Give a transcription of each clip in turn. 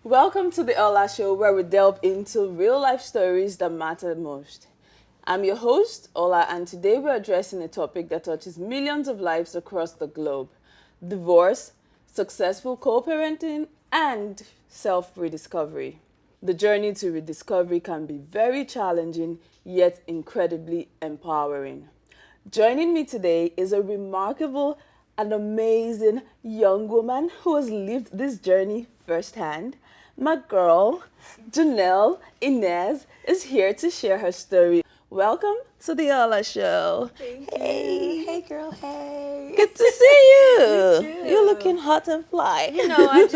Welcome to the Olah show where we delve into real life stories that matter most. I'm your host, Olah, and today we're addressing a topic that touches millions of lives across the globe: divorce, successful co-parenting, and self-rediscovery. The journey to rediscovery can be very challenging, yet incredibly empowering. Joining me today is a remarkable and amazing young woman who has lived this journey firsthand. My girl, Janel Inez, is here to share her story. Welcome to the Ola Show. Thank Hey. you. Hey, girl. Hey. Good to see you. You too. You're looking hot and fly. I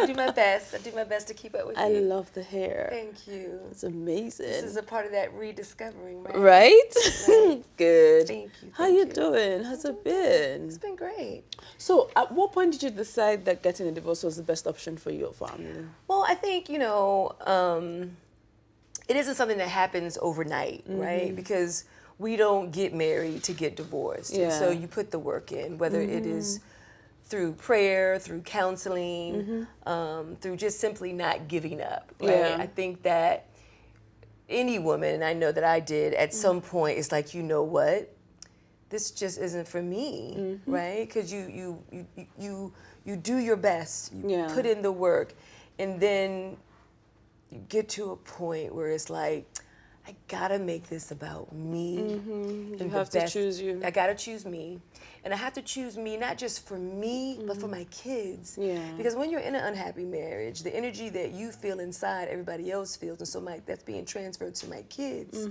do my best. I do my best to keep up with you. I love the hair. Thank you. It's amazing. This is a part of that rediscovering, right? Right? Right. Good. Thank you. How you doing? How's it been? It's been great. So, at what point did you decide that getting a divorce was the best option for your family? Well, I think, it isn't something that happens overnight, right? Because we don't get married to get divorced. Yeah. So you put the work in, whether it is through prayer, through counseling, through just simply not giving up. Right? Yeah. I think that any woman, and I know that I did, at some point, it's like, you know what? This just isn't for me, right? Because you do your best, you put in the work, and then you get to a point where it's like, I gotta make this about me. You have to choose you. I gotta choose me. And I have to choose me not just for me, but for my kids. Yeah. Because when you're in an unhappy marriage, the energy that you feel inside, everybody else feels. And so that's being transferred to my kids.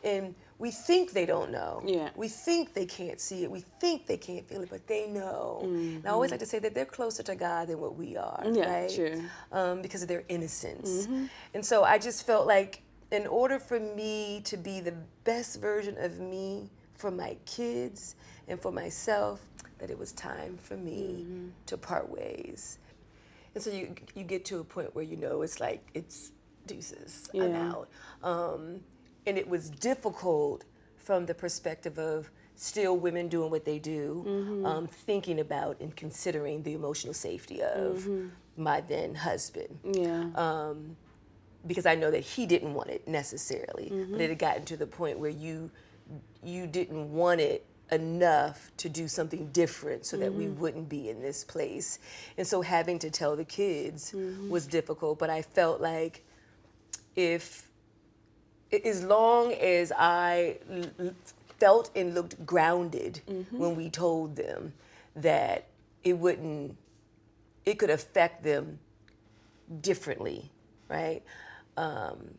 And we think they don't know. Yeah. We think they can't see it. We think they can't feel it, but they know. And I always like to say that they're closer to God than what we are, Yeah, right? true. Because of their innocence. And so I just felt like in order for me to be the best version of me for my kids and for myself, that it was time for me to part ways. And so you get to a point where it's like, it's deuces, I'm Yeah. out. And it was difficult from the perspective of still women doing what they do, thinking about and considering the emotional safety of my then husband. Yeah. Because I know that he didn't want it necessarily, but it had gotten to the point where you didn't want it enough to do something different so that we wouldn't be in this place. And so having to tell the kids was difficult, but I felt like as long as I felt and looked grounded when we told them that it could affect them differently, right? And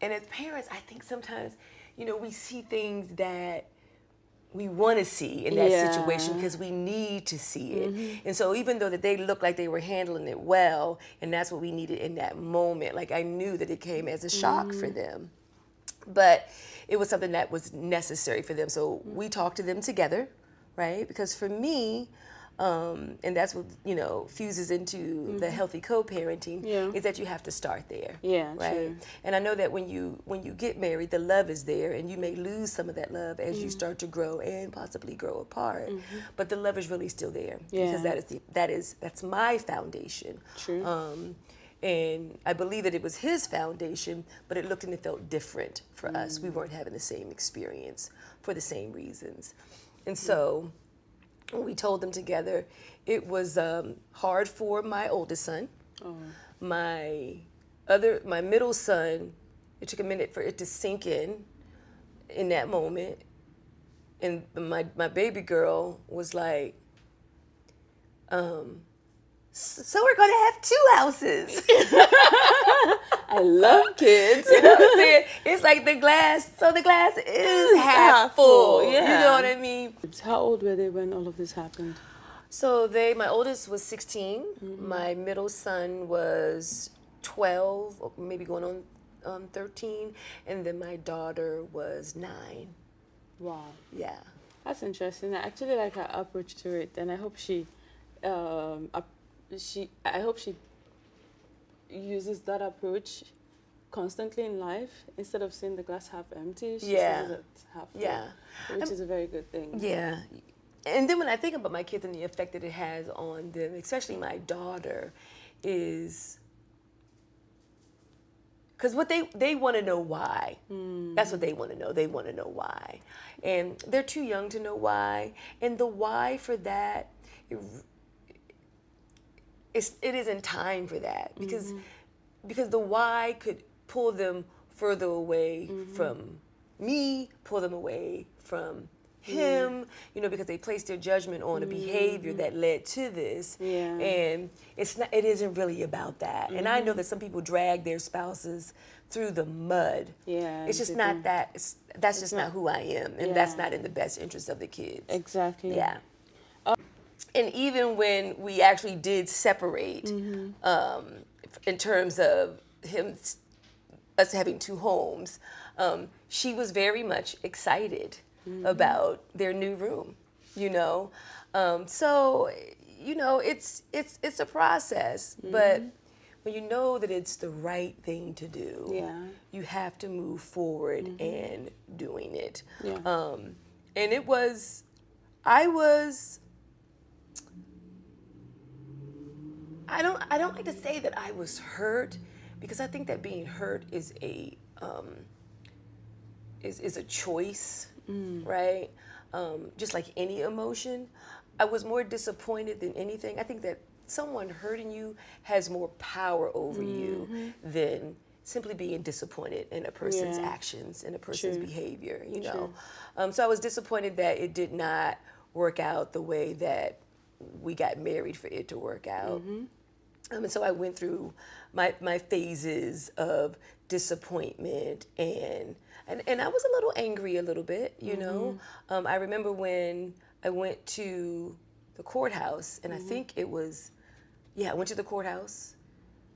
as parents, I think sometimes, we see things that we want to see in that situation because we need to see it. And so even though that they looked like they were handling it well, and that's what we needed in that moment, like I knew that it came as a shock for them. But it was something that was necessary for them. So we talked to them together, right? Because for me, and that's what fuses into the healthy co-parenting, is that you have to start there. Yeah, right. true. And I know that when you get married, the love is there, and you may lose some of that love as you start to grow and possibly grow apart. But the love is really still there because that's my foundation. True. And I believe that it was his foundation, but it looked and it felt different for us. We weren't having the same experience for the same reasons, and so. When we told them together, it was hard for my oldest son. My middle son, it took a minute for it to sink in that moment. And my baby girl was like, so we're gonna have 2 houses. I love kids. You know what I'm saying? It's like the glass is half full. Yeah. You know what I mean? How old were they when all of this happened? So my oldest was 16. My middle son was 12, or maybe going on 13, and then my daughter was 9. Wow. Yeah. That's interesting. I actually like her approach to it, and I hope she uses that approach constantly in life instead of seeing the glass half empty. She sees it half full, which is a very good thing. Yeah. And then when I think about my kids and the effect that it has on them, especially my daughter, is because what they want to know why. That's what they want to know. They want to know why, and they're too young to know why. And the why for that, it isn't time for that, because the why could pull them further away from me, pull them away from him, because they placed their judgment on a behavior that led to this. And it isn't really about that. And I know that some people drag their spouses through the mud. It's just not that. That's just not who I am, and that's not in the best interest of the kids. Exactly. Yeah. And even when we actually did separate, in terms of us having two homes, she was very much excited about their new room, so it's a process, but when you know that it's the right thing to do, you have to move forward and doing it. And I don't like to say that I was hurt, because I think that being hurt is a choice, right? Just like any emotion. I was more disappointed than anything. I think that someone hurting you has more power over you than simply being disappointed in a person's actions, in a person's behavior, So I was disappointed that it did not work out the way that we got married for it to work out. And so I went through my phases of disappointment, and I was a little angry a little bit, I remember when I went to the courthouse, and I think it was, I went to the courthouse,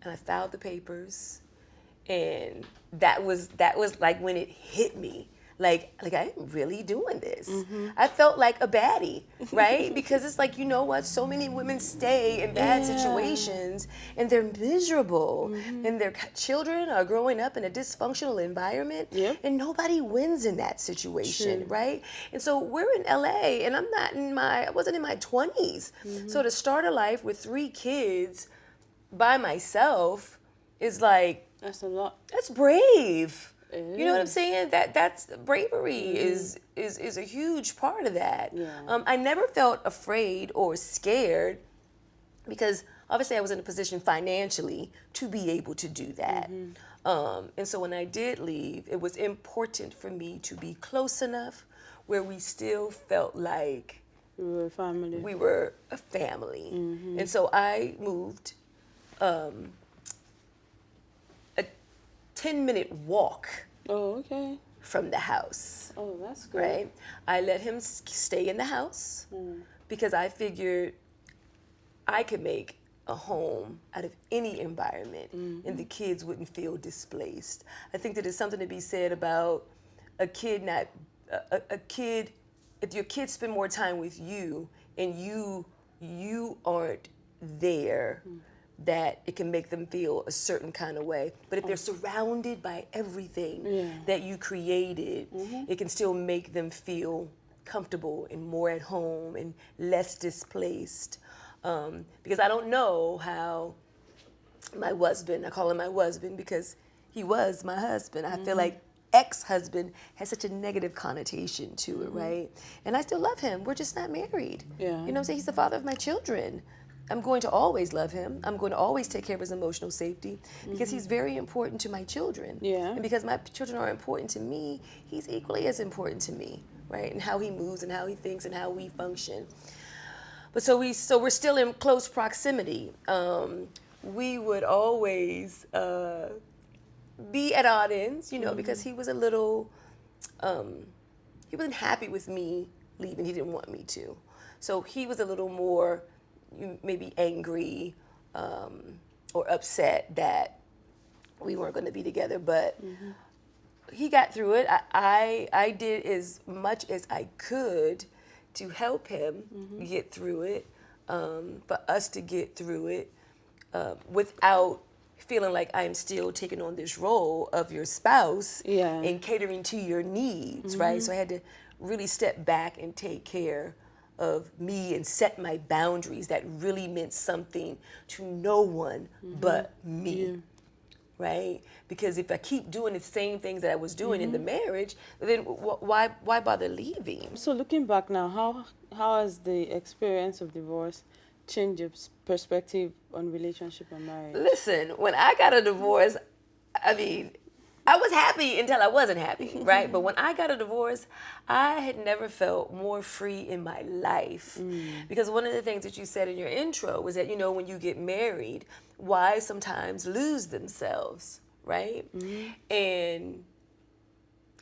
and I filed the papers, and that was like when it hit me. Like I'm really doing this. I felt like a baddie, right? Because it's like, what? So many women stay in bad situations, and they're miserable, and their children are growing up in a dysfunctional environment, and nobody wins in that situation, right? And so we're in LA, and I wasn't in my 20s. So to start a life with 3 kids by myself is like, that's a lot. That's brave. You know what I'm saying? That's bravery is a huge part of that. I never felt afraid or scared, because obviously I was in a position financially to be able to do that. And so when I did leave, it was important for me to be close enough where we still felt like we were a family. We were a family. And so I moved a 10-minute walk from the house. Oh, that's good. Right? I let him stay in the house because I figured I could make a home out of any environment and the kids wouldn't feel displaced. I think that there's something to be said about a kid, if your kids spend more time with you and you aren't there, that it can make them feel a certain kind of way. But if they're surrounded by everything that you created, it can still make them feel comfortable and more at home and less displaced. Because I don't know how my husband, I call him my husband because he was my husband. I feel like ex-husband has such a negative connotation to it, right? And I still love him. We're just not married. You know what I'm saying? He's the father of my children. I'm going to always love him. I'm going to always take care of his emotional safety because he's very important to my children. And because my children are important to me, he's equally as important to me, right? And how he moves and how he thinks and how we function. But so we're still in close proximity. We would always be at odd ends, because he was a little, he wasn't happy with me leaving. He didn't want me to. So he was a little more maybe angry or upset that we weren't going to be together, but he got through it. I did as much as I could to help him get through it, for us to get through it without feeling like I'm still taking on this role of your spouse and catering to your needs, right? So I had to really step back and take care of me and set my boundaries that really meant something to no one but me. Right? Because if I keep doing the same things that I was doing in the marriage, then why bother leaving? So looking back now, how has the experience of divorce changed your perspective on relationship and marriage? Listen, when I got a divorce, I mean, I was happy until I wasn't happy, right? But when I got a divorce, I had never felt more free in my life. Because one of the things that you said in your intro was that, when you get married, wives sometimes lose themselves, right? And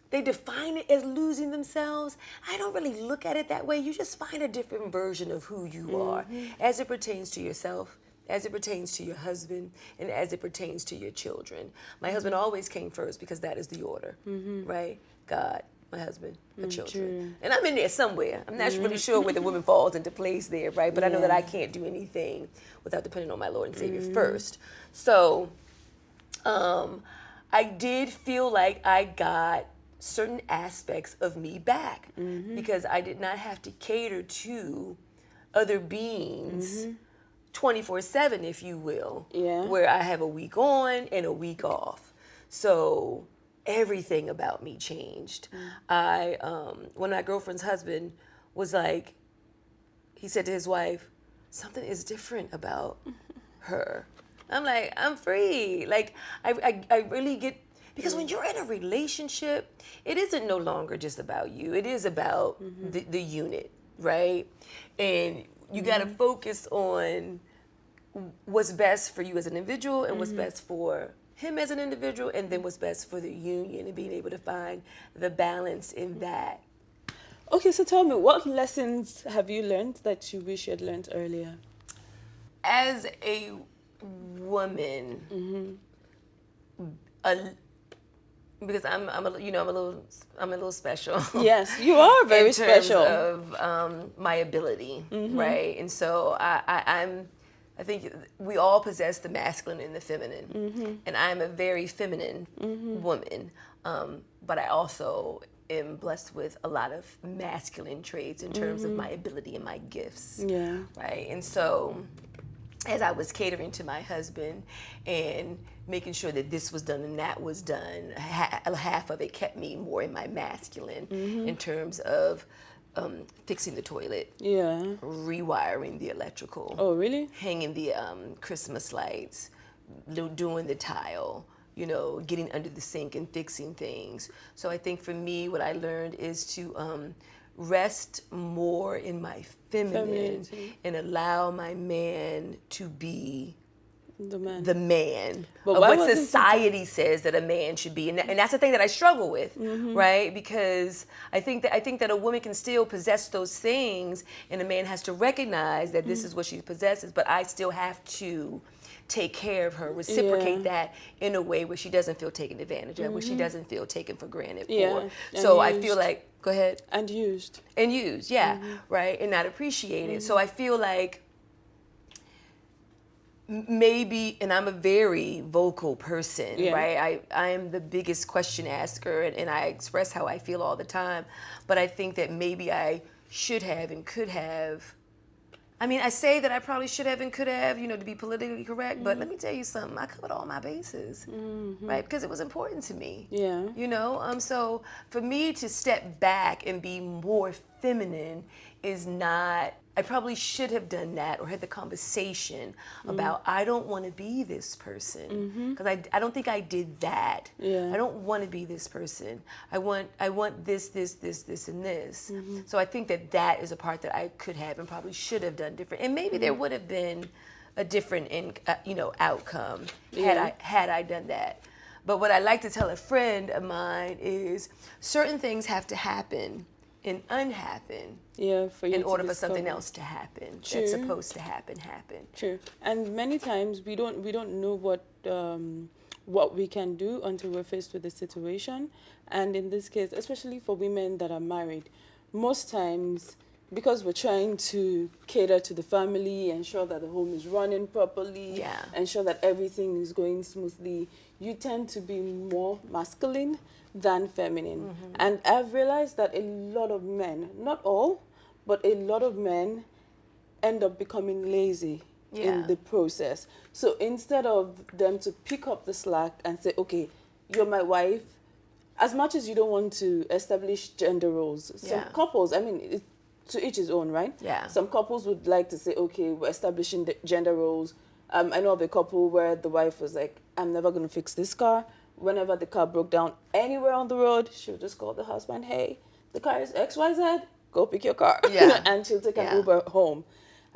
they define it as losing themselves. I don't really look at it that way. You just find a different version of who you are as it pertains to yourself, as it pertains to your husband, and as it pertains to your children. My husband always came first because that is the order, right? God, my husband, my children. And I'm in there somewhere. I'm not really sure where the woman falls into place there, right? But I know that I can't do anything without depending on my Lord and Savior first. So I did feel like I got certain aspects of me back because I did not have to cater to other beings 24/7, if you will, where I have a week on and a week off. So everything about me changed. When my girlfriend's husband was like, he said to his wife, something is different about her. I'm like, I'm free. Like, I really get, because when you're in a relationship, it isn't no longer just about you. It is about the unit, right? And you got to focus on what's best for you as an individual and what's best for him as an individual, and then what's best for the union, and being able to find the balance in that. Okay, so tell me, what lessons have you learned that you wish you had learned earlier? As a woman, because I'm a little special. Yes, you are very in terms special. of my ability, right? And so I think we all possess the masculine and the feminine, and I'm a very feminine woman, but I also am blessed with a lot of masculine traits in terms of my ability and my gifts, right? And so as I was catering to my husband and making sure that this was done and that was done, half of it kept me more in my masculine in terms of fixing the toilet, rewiring the electrical. Oh, really? Hanging the Christmas lights, doing the tile, getting under the sink and fixing things. So I think for me, what I learned is to rest more in my feminine and allow my man to be the man But of why what wasn't society says that a man should be, and that's the thing that I struggle with, right? Because I think that a woman can still possess those things, and a man has to recognize that this is what she possesses. But I still have to take care of her, reciprocate that in a way where she doesn't feel taken advantage of, where she doesn't feel taken for granted for. So I feel like, go ahead. And used, right, and not appreciated. So I feel like maybe, and I'm a very vocal person, right? I am the biggest question asker, and I express how I feel all the time. But I think that maybe I should have and could have. I mean, I say that I probably should have and could have, to be politically correct. But let me tell you something. I covered all my bases, right? Because it was important to me. So for me to step back and be more feminine is not. I probably should have done that or had the conversation about I don't want to be this person because I don't think I did that. I don't want to be this person. I want this, and this. So I think that is a part that I could have and probably should have done different. And maybe there would have been a different outcome had I done that. But what I like to tell a friend of mine is certain things have to happen and unhappen in order for something else to happen that's supposed to happen. True. And many times we don't know what we can do until we're faced with the situation. And in this case, especially for women that are married, most times because we're trying to cater to the family, ensure that the home is running properly, ensure that everything is going smoothly, you tend to be more masculine than feminine. And I've realized that a lot of men, not all, but a lot of men end up becoming lazy in Yeah. the process. So instead of them to pick up the slack and say, okay, you're my wife, as much as you don't want to establish gender roles, some Yeah. couples, I mean, to each his own, right? Yeah. Some couples would like to say, okay, we're establishing the gender roles. I know of a couple where the wife was like, I'm never going to fix this car. Whenever the car broke down anywhere on the road, she would just call the husband, hey, the car is XYZ, go pick your car. Yeah. And she'll take an Yeah. Uber home,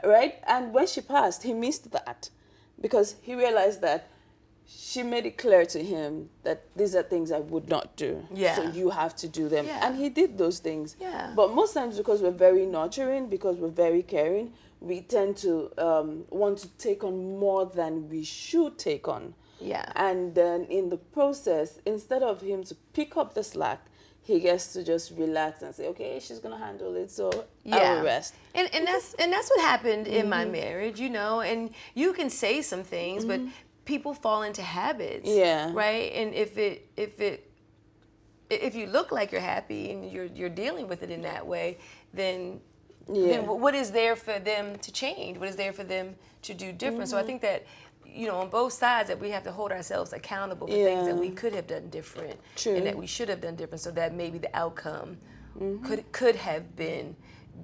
right? And when she passed, he missed that because he realized that she made it clear to him that these are things I would not do. Yeah. So you have to do them. Yeah. And he did those things. Yeah. But most times because we're very nurturing, because we're very caring, we tend to want to take on more than we should take on. Yeah. And then in the process, instead of him to pick up the slack, he gets to just relax and say, okay, she's going to handle it, so I will rest. And that's what happened in my marriage, you know, and you can say some things, but people fall into habits. Yeah. Right? And if you look like you're happy and you're dealing with it in that way, then what is there for them to change? What is there for them to do different? So I think that, you know, on both sides, that we have to hold ourselves accountable for things that we could have done different. True. And that we should have done different, so that maybe the outcome could have been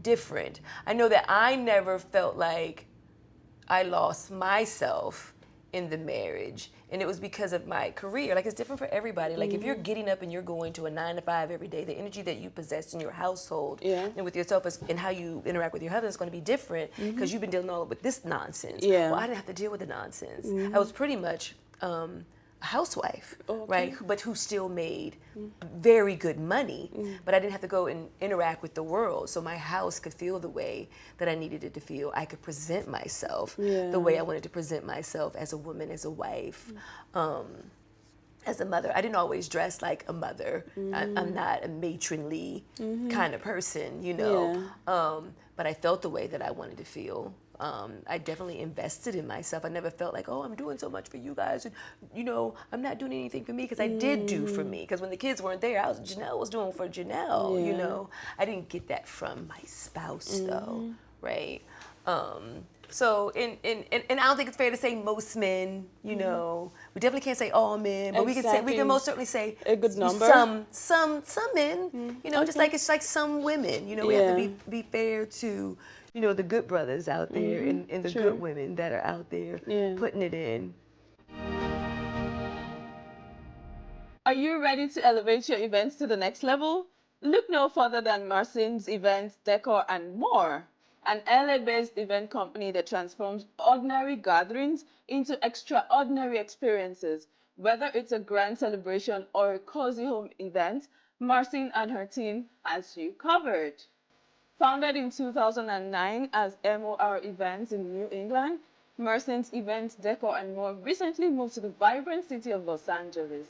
different. I know that I never felt like I lost myself in the marriage, and it was because of my career. Like, it's different for everybody. Like, if you're getting up and you're going to a 9 to 5 every day, the energy that you possess in your household and with yourself and how you interact with your husband is going to be different because you've been dealing all with this nonsense. Yeah. Well, I didn't have to deal with the nonsense. I was pretty much a housewife, right? But who still made very good money. But I didn't have to go and interact with the world, so my house could feel the way that I needed it to feel. I could present myself the way I wanted to present myself as a woman, as a wife, as a mother. I didn't always dress like a mother. I'm not a matronly kind of person, you know. But I felt the way that I wanted to feel. I definitely invested in myself. I never felt like, oh, I'm doing so much for you guys, and you know, I'm not doing anything for me, because I did do for me. Because when the kids weren't there, Janelle was doing for Janelle. You know, I didn't get that from my spouse though, right? So, and I don't think it's fair to say most men, you know, we definitely can't say all men, but we can most certainly say a good number. Some men, you know, just like it's like some women, you know, we have to be fair to, you know, the good brothers out there and the good women that are out there putting it in. Are you ready to elevate your events to the next level? Look no further than Marcin's Events, Decor, and More, an LA-based event company that transforms ordinary gatherings into extraordinary experiences. Whether it's a grand celebration or a cozy home event, Marcin and her team has you covered. Founded in 2009 as MOR Events in New England, Merchants Events, Decor, and More recently moved to the vibrant city of Los Angeles.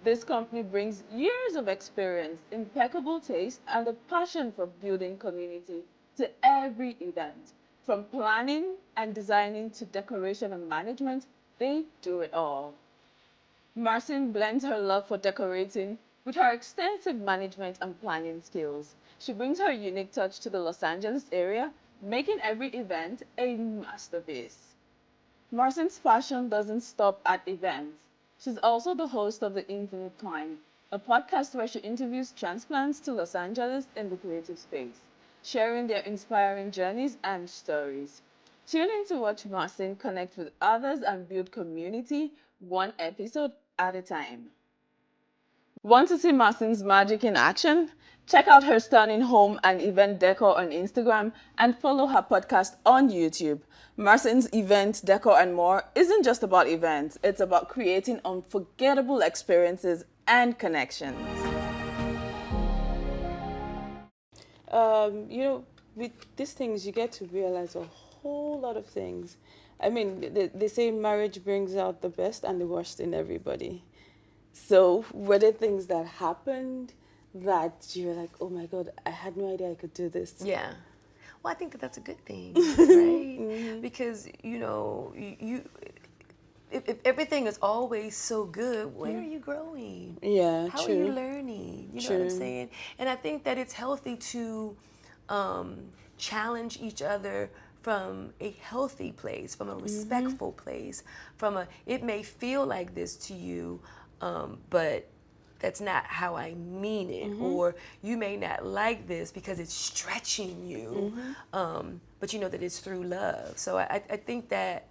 This company brings years of experience, impeccable taste, and a passion for building community to every event. From planning and designing to decoration and management, they do it all. Marcin blends her love for decorating with her extensive management and planning skills. She brings her unique touch to the Los Angeles area, making every event a masterpiece. Marcin's passion doesn't stop at events. She's also the host of The Infinite Time, a podcast where she interviews transplants to Los Angeles in the creative space, sharing their inspiring journeys and stories. Tune in to watch Marcin connect with others and build community one episode at a time. Want to see Marcin's magic in action? Check out her stunning home and event decor on Instagram and follow her podcast on YouTube. Marcin's Event, Decor, and More isn't just about events, it's about creating unforgettable experiences and connections. You know, with these things, you get to realize a whole lot of things. I mean, they say marriage brings out the best and the worst in everybody. So were there things that happened that you're like, oh my God, I had no idea I could do this? Yeah. Well, I think that that's a good thing, right? Because, you know, if everything is always so good, where are you growing? Yeah, How true. are you learning? You know what I'm saying? And I think that it's healthy to challenge each other from a healthy place, from a respectful place, it may feel like this to you, but that's not how I mean it, or you may not like this because it's stretching you, but you know that it's through love. So I think that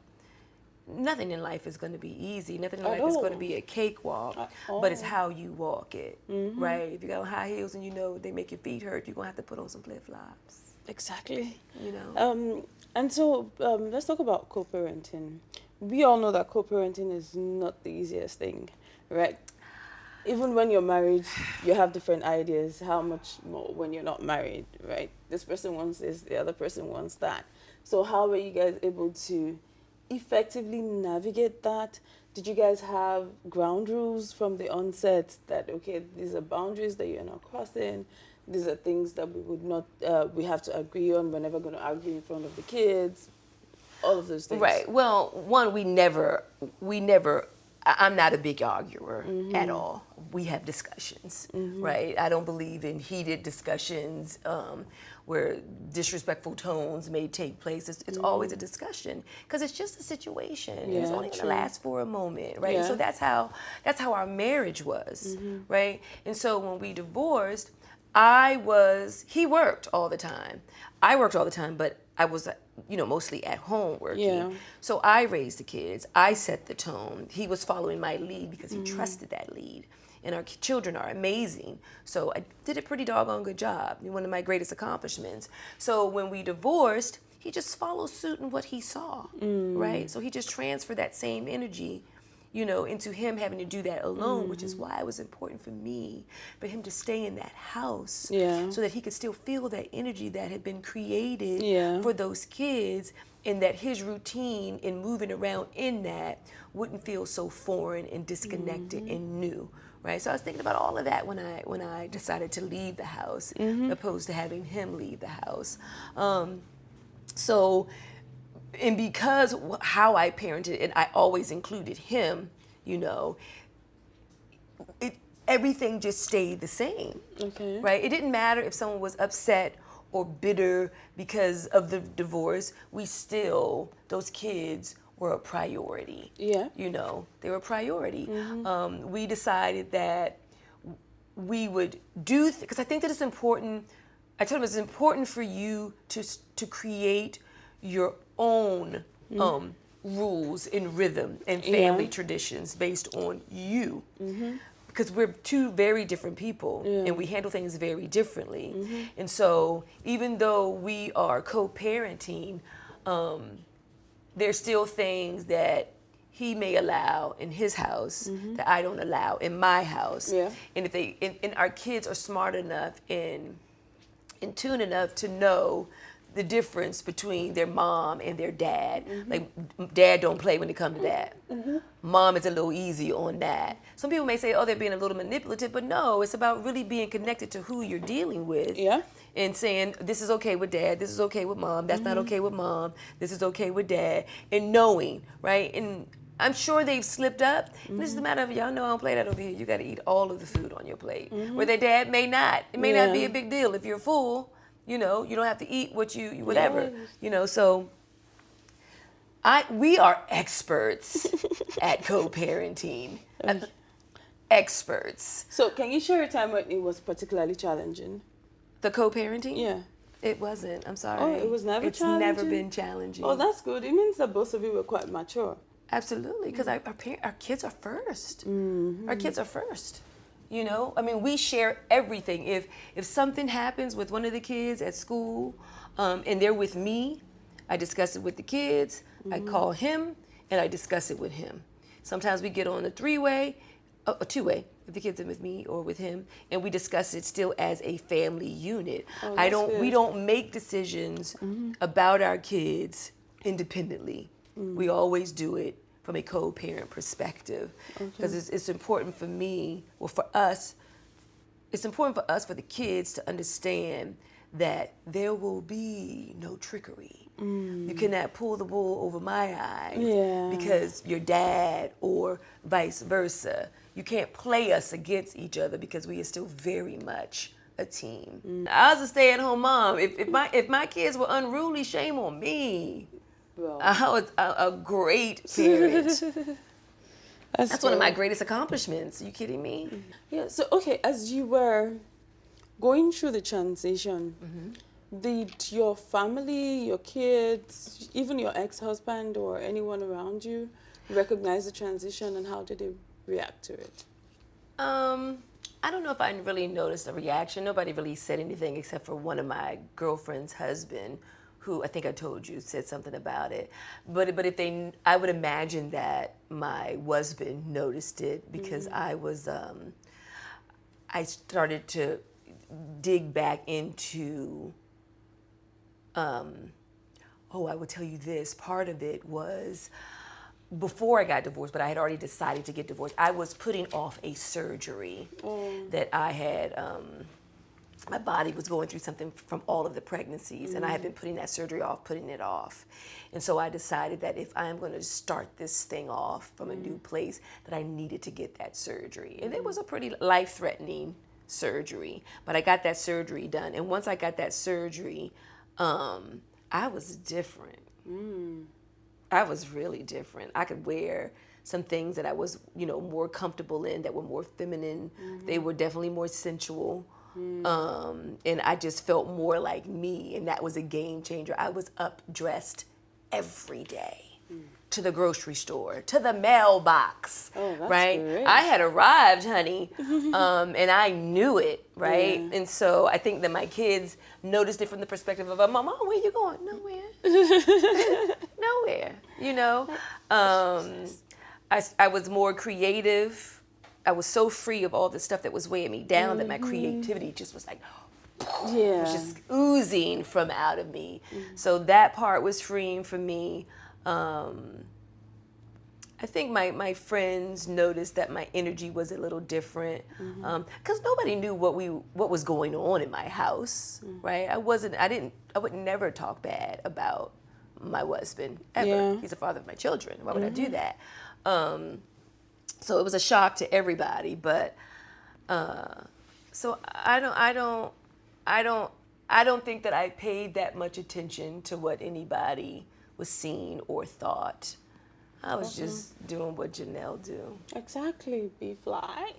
nothing in life is going to be easy. Nothing in life is going to be a cakewalk, but it's how you walk it, right? If you got on high heels and you know they make your feet hurt, you're going to have to put on some flip-flops. Exactly. You know? And so let's talk about co-parenting. We all know that co-parenting is not the easiest thing, right? Even when you're married, you have different ideas. How much more when you're not married, right? This person wants this, the other person wants that. So how were you guys able to effectively navigate that? Did you guys have ground rules from the onset that, okay, these are boundaries that you're not crossing? These are things that we would not, we have to agree on. We're never going to argue in front of the kids. All of those things. Right. Well, one, we never, I'm not a big arguer at all. We have discussions, right? I don't believe in heated discussions where disrespectful tones may take place. It's always a discussion because it's just a situation. Yeah, it's only going to last for a moment, right? Yeah. So that's how our marriage was, right? And so when we divorced, he worked all the time. I worked all the time, but I was, mostly at home working. Yeah. So I raised the kids. I set the tone. He was following my lead because he trusted that lead. And our children are amazing. So I did a pretty doggone good job. One of my greatest accomplishments. So when we divorced, he just followed suit in what he saw, right? So he just transferred that same energy, into him having to do that alone, which is why it was important for him to stay in that house, so that he could still feel that energy that had been created for those kids, and that his routine in moving around in that wouldn't feel so foreign and disconnected and new, right? So I was thinking about all of that when I decided to leave the house, opposed to having him leave the house. And because how I parented, and I always included him, everything just stayed the same, right? It didn't matter if someone was upset or bitter because of the divorce. Those kids were a priority. Yeah. They were a priority. We decided that we would do, because I think that it's important. I told him it's important for you to create your own rules and rhythm and family traditions based on you. Because we're two very different people and we handle things very differently. And so even though we are co-parenting, there's still things that he may allow in his house that I don't allow in my house. Yeah. And if our kids are smart enough and in tune enough to know the difference between their mom and their dad. Like, dad don't play when it comes to that. Mom is a little easy on that. Some people may say, oh, they're being a little manipulative, but no, it's about really being connected to who you're dealing with. Yeah. And saying, this is okay with dad, this is okay with mom, that's not okay with mom, this is okay with dad, and knowing, right? And I'm sure they've slipped up. This is the matter of, y'all know I don't play that over here. You got to eat all of the food on your plate. Where their dad may not. It may not be a big deal. If you're full, you don't have to eat whatever. So we are experts at co-parenting. Experts. So can you share a time when it was particularly challenging? The co-parenting? Yeah. It wasn't. I'm sorry. Oh, it was never challenging? It's never been challenging. Oh, that's good. It means that both of you were quite mature. Absolutely, because our kids are first. Our kids are first. We share everything. If something happens with one of the kids at school, and they're with me, I discuss it with the kids. I call him and I discuss it with him. Sometimes we get on a two-way, if the kids are with me or with him, and we discuss it still as a family unit. We don't make decisions about our kids independently. We always do it from a co-parent perspective, because it's important for me, for us, it's important for us, for the kids to understand that there will be no trickery. You cannot pull the wool over my eyes because your dad, or vice versa. You can't play us against each other because we are still very much a team. I was a stay-at-home mom. If my kids were unruly, shame on me. Well, I was a great parent. That's one of my fair. greatest accomplishments. Are you kidding me? Yeah, so okay, as you were going through the transition, did your family, your kids, even your ex-husband or anyone around you recognize the transition, and how did they react to it? I don't know if I really noticed a reaction. Nobody really said anything except for one of my girlfriend's husband, who I think I told you said something about it. But if they, I would imagine that my husband noticed it because I started to dig back into. I will tell you this. Part of it was before I got divorced, but I had already decided to get divorced. I was putting off a surgery that I had. My body was going through something from all of the pregnancies, and I had been putting that surgery off, putting it off. And so I decided that if I am going to start this thing off from a new place, that I needed to get that surgery. And it was a pretty life-threatening surgery, but I got that surgery done. And once I got that surgery, I was different. I was really different. I could wear some things that I was, more comfortable in, that were more feminine. They were definitely more sensual. And I just felt more like me, and that was a game changer. I was up dressed every day to the grocery store, to the mailbox, right? Great. I had arrived, honey, and I knew it, right? Yeah. And so I think that my kids noticed it from the perspective of, Mama, where you going? Nowhere. Nowhere, I was more creative. I was so free of all the stuff that was weighing me down that my creativity just was like, was just oozing from out of me. So that part was freeing for me. I think my friends noticed that my energy was a little different because nobody knew what was going on in my house, right? I would never talk bad about my husband ever. Yeah. He's the father of my children. Why would I do that? So it was a shock to everybody, but so I don't think that I paid that much attention to what anybody was seeing or thought. I was just doing what Janel do. Exactly, be fly.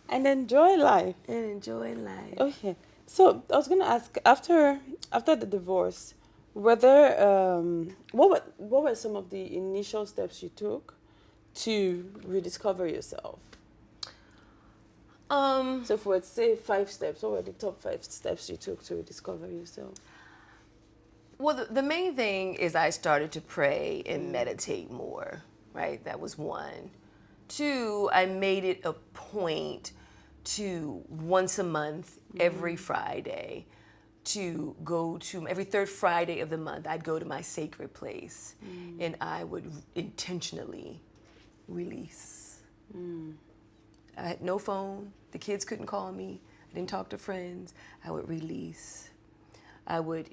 And enjoy life. And enjoying life. Okay, so I was gonna ask, after the divorce, whether what were some of the initial steps you took to rediscover yourself? So if we were to say 5 steps, what were the top 5 steps you took to rediscover yourself? Well, the main thing is I started to pray and meditate more, right? That was 1. 2, I made it a point to once a month, every Friday, to go to, every 3rd Friday of the month, I'd go to my sacred place and I would intentionally release. I had no phone. The kids couldn't call me. I didn't talk to friends. I would release. I would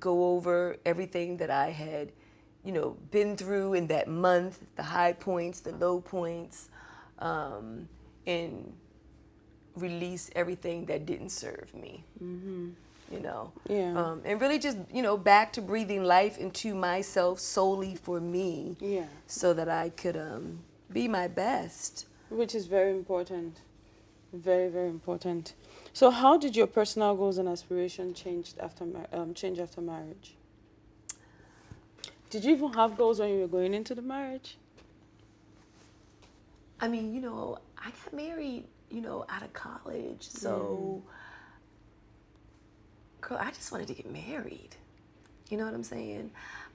go over everything that I had, been through in that month, the high points, the low points, and release everything that didn't serve me. Yeah. And really just, back to breathing life into myself solely for me, so that I could be my best. Which is very important. Very, very important. So how did your personal goals and aspirations change after marriage? Did you even have goals when you were going into the marriage? I mean, I got married, out of college. So, girl, I just wanted to get married. You know what I'm saying?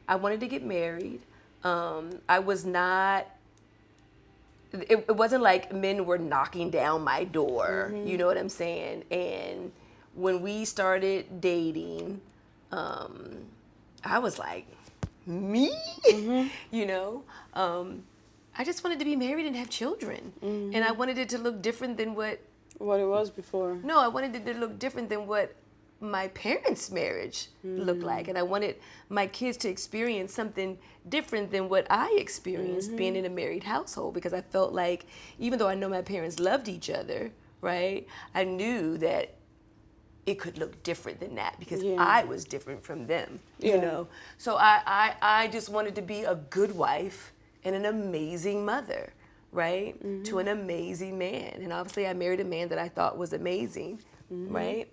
I wanted to get married. I was not, it wasn't like men were knocking down my door. You know what I'm saying? And when we started dating, I was like, me? I just wanted to be married and have children. And I wanted it to look different than what it was before. No, I wanted it to look different than what my parents' marriage looked like. And I wanted my kids to experience something different than what I experienced being in a married household, because I felt like, even though I know my parents loved each other, right? I knew that it could look different than that because Yeah. I was different from them, Yeah. you know? So I just wanted to be a good wife and an amazing mother, right? To an amazing man. And obviously I married a man that I thought was amazing, right?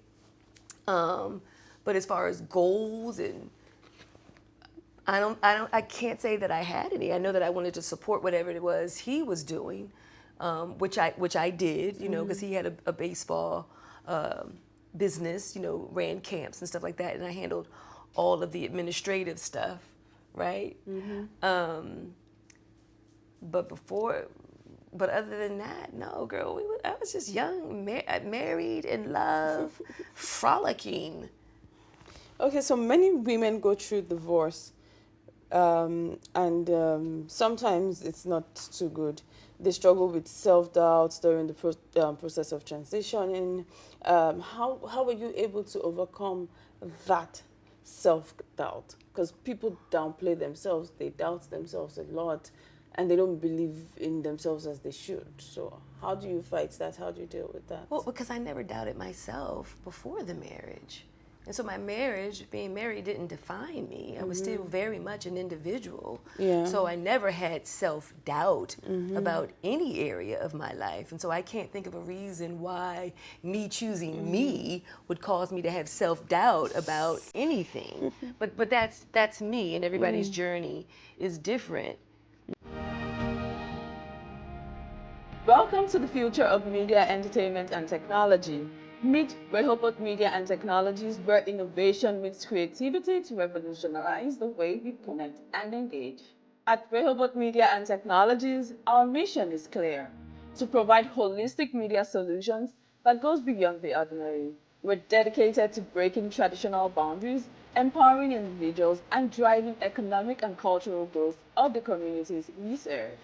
But as far as goals and I can't say that I had any. I know that I wanted to support whatever it was he was doing, which I did, you know, because he had a baseball business, you know, ran camps and stuff like that, and I handled all of the administrative stuff, right? But other than that, no, girl, I was just young, married, in love, frolicking. Okay, so many women go through divorce, and sometimes it's not too good. They struggle with self-doubt during the process of transitioning. How were you able to overcome that self-doubt? Because people downplay themselves, they doubt themselves a lot, and they don't believe in themselves as they should. So how do you fight that? How do you deal with that? Well, because I never doubted myself before the marriage. And so my marriage, being married, didn't define me. I was still very much an individual. Yeah. So I never had self-doubt about any area of my life. And so I can't think of a reason why me choosing me would cause me to have self-doubt about anything. But that's me, and everybody's journey is different. Welcome to the future of media, entertainment, and technology. Meet Rehoboth Media and Technologies, where innovation meets creativity to revolutionize the way we connect and engage. At Rehoboth Media and Technologies, our mission is clear: to provide holistic media solutions that goes beyond the ordinary. We're dedicated to breaking traditional boundaries, empowering individuals, and driving economic and cultural growth of the communities we serve.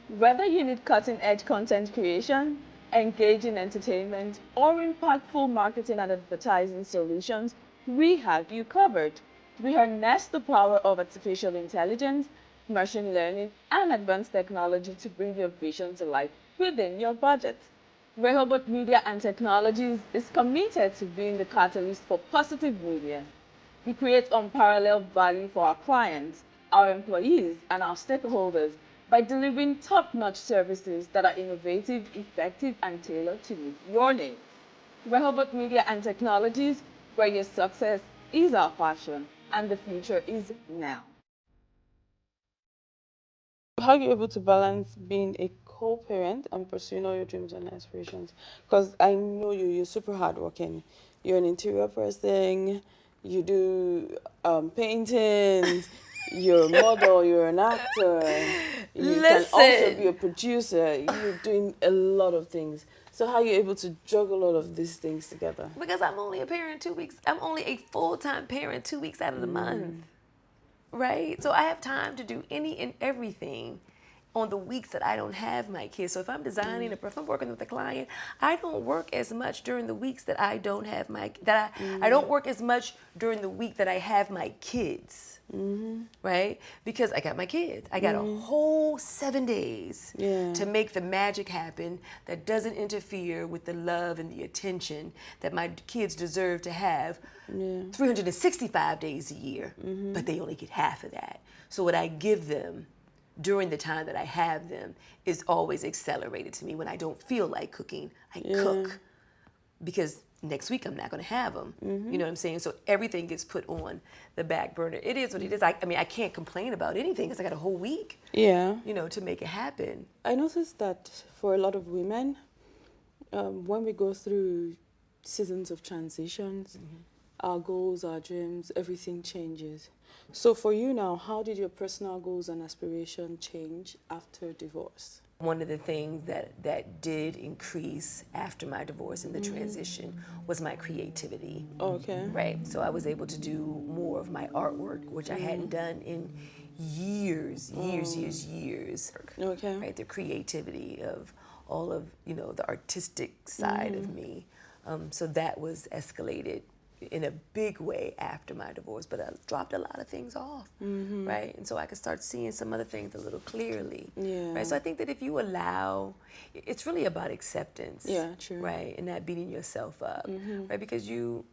Whether you need cutting-edge content creation, engaging entertainment, or impactful marketing and advertising solutions, we have you covered. We harness the power of artificial intelligence, machine learning, and advanced technology to bring your vision to life within your budget. Rehoboth Media and Technologies is committed to being the catalyst for positive media. We create unparalleled value for our clients, our employees, and our stakeholders by delivering top-notch services that are innovative, effective, and tailored to meet your needs. Rehoboth Media and Technologies, where your success is our passion and the future is now. How are you able to balance being a co-parent and pursuing all your dreams and aspirations? Because I know you're super hardworking. You're an interior person, you do paintings, you're a model, you're an actor, you can also be a producer, you're doing a lot of things. So how are you able to juggle all of these things together? Because I'm only a parent 2 weeks. I'm only a full-time parent 2 weeks out of the month. Right? So I have time to do any and everything on the weeks that I don't have my kids. So if I'm designing or if I'm working with a client, I don't work as much during the weeks that I don't have I don't work as much during the week that I have my kids. Right? Because I got my kids. I got a whole 7 days to make the magic happen that doesn't interfere with the love and the attention that my kids deserve to have 365 days a year. But they only get half of that. So what I give them during the time that I have them is always accelerated to me. When I don't feel like cooking, I cook. Because next week I'm not going to have them. You know what I'm saying? So everything gets put on the back burner. It is what it is. I mean, I can't complain about anything because I got a whole week, you know, to make it happen. I noticed that for a lot of women, when we go through seasons of transitions, our goals, our dreams, everything changes. So for you now, how did your personal goals and aspirations change after divorce? One of the things that did increase after my divorce and the transition was my creativity. Okay. Right. So I was able to do more of my artwork, which I hadn't done in years. Okay. Right. The creativity of all of, you know, the artistic side of me. So that was escalated in a big way after my divorce, but I dropped a lot of things off, right? And so I could start seeing some other things a little clearly, right? So I think that if you allow, it's really about acceptance, true. right? And not beating yourself up, right? Because you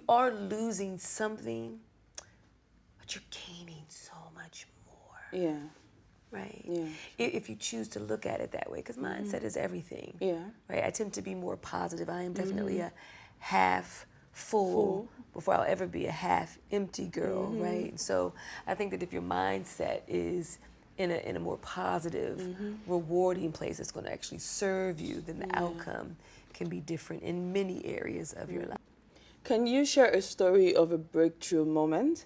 are losing something, but you're gaining so much more. Yeah. Right. Yeah. If you choose to look at it that way, because mindset is everything. Yeah. Right. I tend to be more positive. I am definitely a half full before I'll ever be a half empty girl. Right. And so I think that if your mindset is in a more positive, rewarding place, it's going to actually serve you, then the outcome can be different in many areas of your life. Can you share a story of a breakthrough moment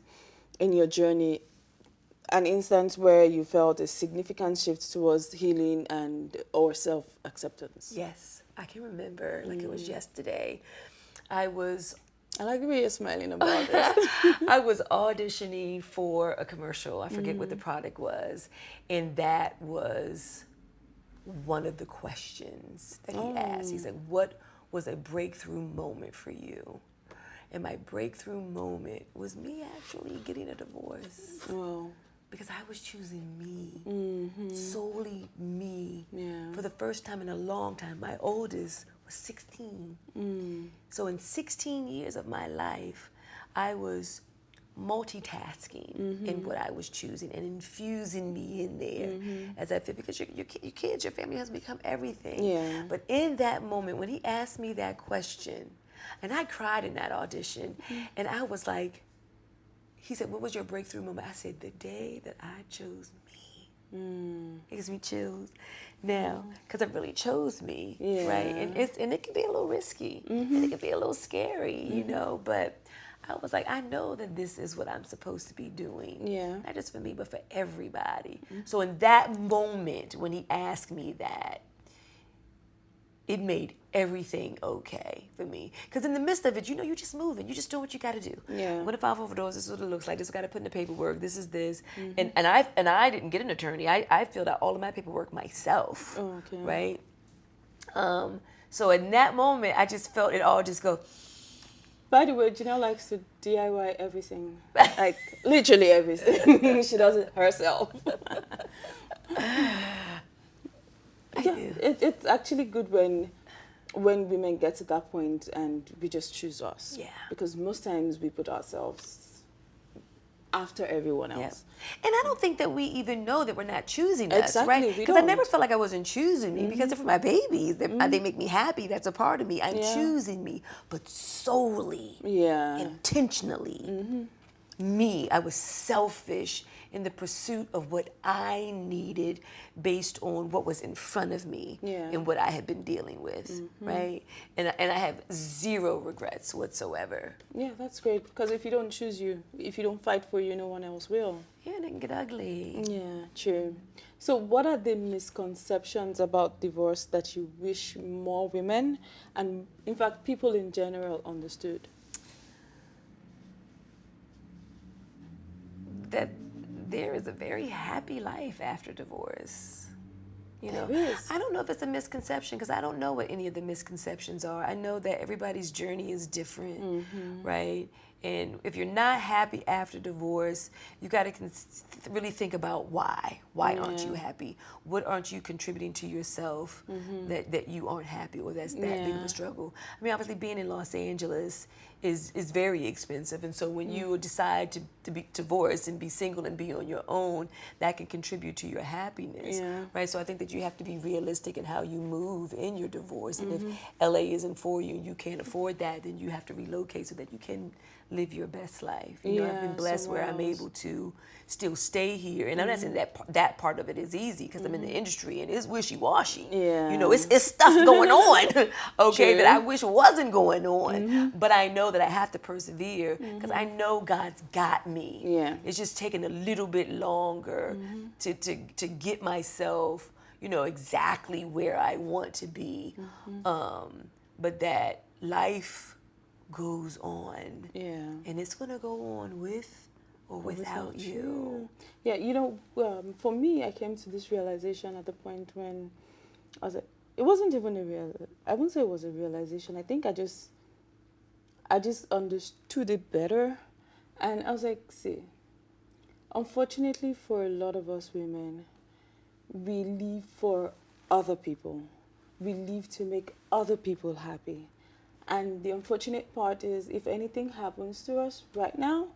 in your journey? An instance where you felt a significant shift towards healing and or self-acceptance. Yes, I can remember like it was yesterday. I like the way you're smiling about it. I was auditioning for a commercial. I forget what the product was. And that was one of the questions that he asked. He said, what was a breakthrough moment for you? And my breakthrough moment was me actually getting a divorce. Wow. Because I was choosing me, solely me, for the first time in a long time. My oldest was 16. So in 16 years of my life, I was multitasking in what I was choosing and infusing me in there as I fit. Because your kids, your family has become everything. Yeah. But in that moment, when he asked me that question, and I cried in that audition, and I was like, he said, what was your breakthrough moment? I said, the day that I chose me. It gives me chills now because I really chose me, right? And it can be a little risky, and it can be a little scary, you know, but I was like, I know that this is what I'm supposed to be doing. Not just for me, but for everybody. So in that moment, when he asked me that, it made everything okay for me. Because in the midst of it, you're just moving. You're just doing what you got to do. I'm going to file for divorce. This is what it looks like. This is what I got to put in the paperwork. This is this. And I didn't get an attorney. I filled out all of my paperwork myself. Right? So in that moment, I just felt it all just go. By the way, Janel likes to DIY everything. Like, literally everything. She does it herself. It's actually good when women get to that point and we just choose us. Because most times we put ourselves after everyone else. And I don't think that we even know that we're not choosing us, Exactly, right? Because I never felt like I wasn't choosing me because they're for my babies. They make me happy. That's a part of me. I'm choosing me, but solely, intentionally. Me. I was selfish in the pursuit of what I needed based on what was in front of me and what I had been dealing with, right? And I have zero regrets whatsoever. Yeah, that's great. Because if you don't choose you, if you don't fight for you, no one else will. Yeah, and it can get ugly. Yeah, true. So what are the misconceptions about divorce that you wish more women and, in fact, people in general understood? That there is a very happy life after divorce. You know, I don't know if it's a misconception because I don't know what any of the misconceptions are. I know that everybody's journey is different, right? And if you're not happy after divorce, you got to really think about why. Why aren't you happy? What aren't you contributing to yourself that you aren't happy or that's that big of a struggle? I mean, obviously being in Los Angeles is very expensive. And so when you decide to be divorced and be single and be on your own, that can contribute to your happiness, right? So I think that you have to be realistic in how you move in your divorce. And if LA isn't for you and you can't afford that, then you have to relocate so that you can live your best life. You know, I've been blessed where I'm able to still stay here. And I'm not saying that part of it is easy because I'm in the industry and it's wishy-washy. You know, it's stuff going on, okay, that I wish wasn't going on. But I know that I have to persevere because I know God's got me. It's just taking a little bit longer to get myself, you know, exactly where I want to be. But that life goes on, and it's gonna go on with or without you. Yeah, you know, for me, I came to this realization at the point when I was like, it wasn't even I wouldn't say it was a realization. I think I just understood it better. And I was like, see, unfortunately for a lot of us women, we live for other people. We live to make other people happy. And the unfortunate part is, if anything happens to us right now,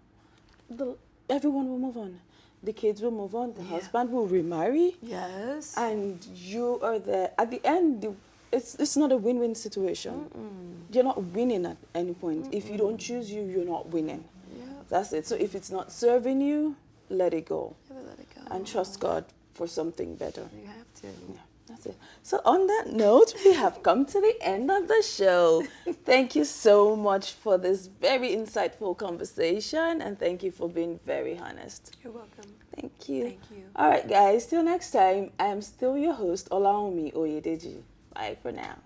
everyone will move on. The kids will move on. The husband will remarry. Yes. And you are there. At the end, it's not a win-win situation. You're not winning at any point. If you don't choose you, you're not winning. Yeah. That's it. So if it's not serving you, let it go. Let it go. And trust God for something better. You have to. Yeah, that's it. So on that note, we have come to the end of the show. Thank you so much for this very insightful conversation, and thank you for being very honest. You're welcome. Thank you. Thank you. All right, guys. Till next time, I am still your host, Olah Oyedeji. Bye for now.